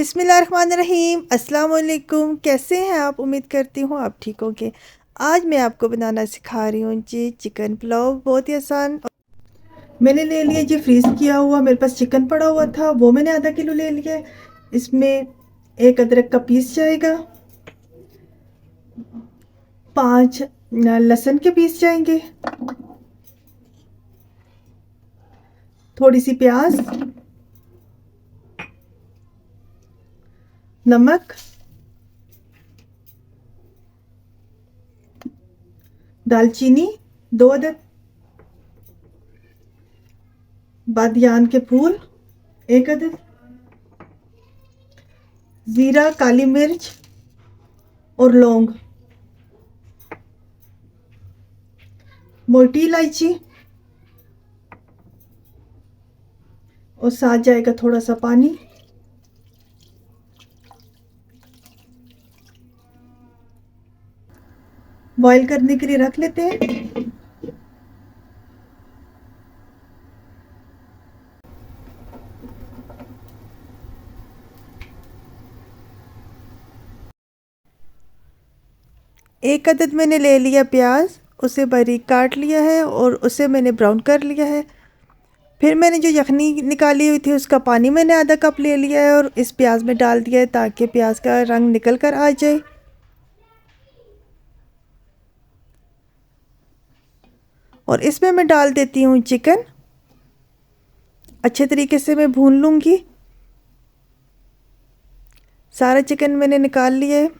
बिस्मिल्लाहिर्रहमानिर्रहीम। अस्सलाम वालेकुम। कैसे हैं आप? उम्मीद करती हूँ आप ठीक होंगे। आज मैं आपको बनाना सिखा रही हूँ जी चिकन पुलाव, बहुत ही आसान। मैंने ले लिया जी फ्रीज़ किया हुआ, मेरे पास चिकन पड़ा हुआ था, वो मैंने आधा किलो ले लिया है। इसमें एक अदरक का पीस जाएगा, 5 लहसुन के पीस जाएंगे, थोड़ी सी प्याज, नमक, दालचीनी 2 अदद, बादियान के फूल 1 अदद, ज़ीरा, काली मिर्च और लौंग, मोटी इलायची और साथ जाएगा थोड़ा सा पानी। बॉईल करने के लिए रख लेते हैं। एक अदद मैंने ले लिया प्याज, उसे बारीक काट लिया है और उसे मैंने ब्राउन कर लिया है। फिर मैंने जो यखनी निकाली हुई थी उसका पानी मैंने आधा कप ले लिया है और इस प्याज में डाल दिया है ताकि प्याज का रंग निकल कर आ जाए। और इसमें मैं डाल देती हूँ चिकन। अच्छे तरीके से मैं भून लूँगी। सारा चिकन मैंने निकाल लिया है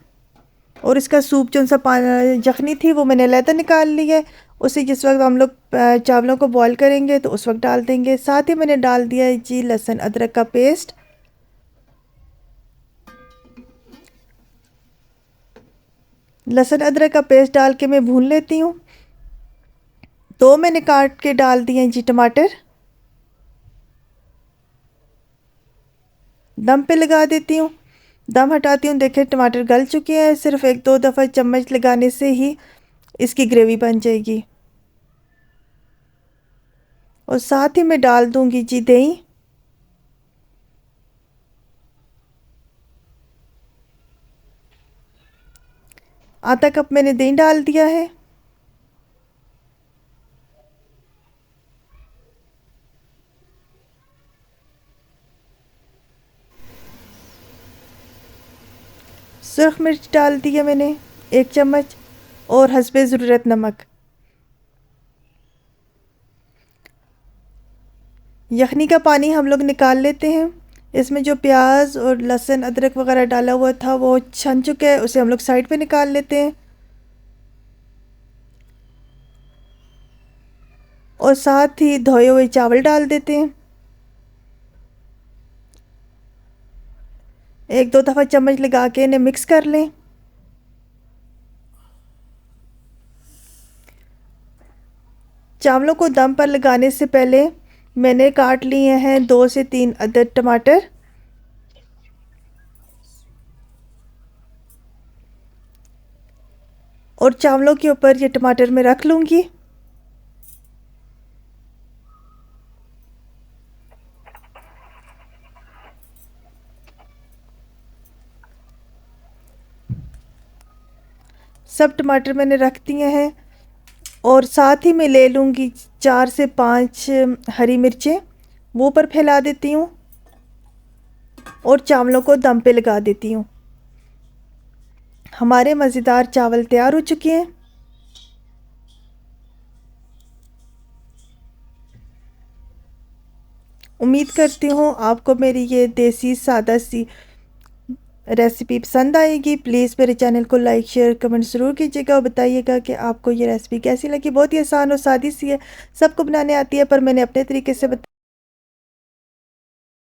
और इसका सूप जो सा यखनी थी वो मैंने अलहदा निकाल ली है। उसे जिस वक्त हम लोग चावलों को बॉईल करेंगे तो उस वक्त डाल देंगे। साथ ही मैंने डाल दिया है जी लहसुन अदरक का पेस्ट। लहसुन अदरक का पेस्ट डाल के मैं भून लेती हूँ। 2 मैंने काट के डाल दिए जी टमाटर। दम पे लगा देती हूँ। दम हटाती हूँ, देखें टमाटर गल चुके हैं। सिर्फ 1-2 दफ़ा चम्मच लगाने से ही इसकी ग्रेवी बन जाएगी। और साथ ही मैं डाल दूँगी जी दही। आधा कप मैंने दही डाल दिया है। सुरख मिर्च डाल दी है मैंने 1 चम्मच और हस्बे ज़रूरत नमक। यखनी का पानी हम लोग निकाल लेते हैं। इसमें जो प्याज और लहसुन अदरक वगैरह डाला हुआ था वो छन चुका है, उसे हम लोग साइड पे निकाल लेते हैं। और साथ ही धोए हुए चावल डाल देते हैं। 1-2 दफ़ा चम्मच लगा के इन्हें मिक्स कर लें। चावलों को दम पर लगाने से पहले मैंने काट लिए हैं 2 से 3 अदद टमाटर। और चावलों के ऊपर ये टमाटर मैं रख लूँगी। सब टमाटर मैंने रख दिए हैं और साथ ही मैं ले लूँगी 4 से 5 हरी मिर्चें, वो ऊपर फैला देती हूँ और चावलों को दम पे लगा देती हूँ। हमारे मज़ेदार चावल तैयार हो चुके हैं। उम्मीद करती हूँ आपको मेरी ये देसी सादा सी रेसिपी पसंद आएगी। प्लीज़ मेरे चैनल को लाइक शेयर कमेंट ज़रूर कीजिएगा और बताइएगा कि आपको ये रेसिपी कैसी लगी। बहुत ही आसान और सादी सी है, सबको बनाने आती है, पर मैंने अपने तरीके से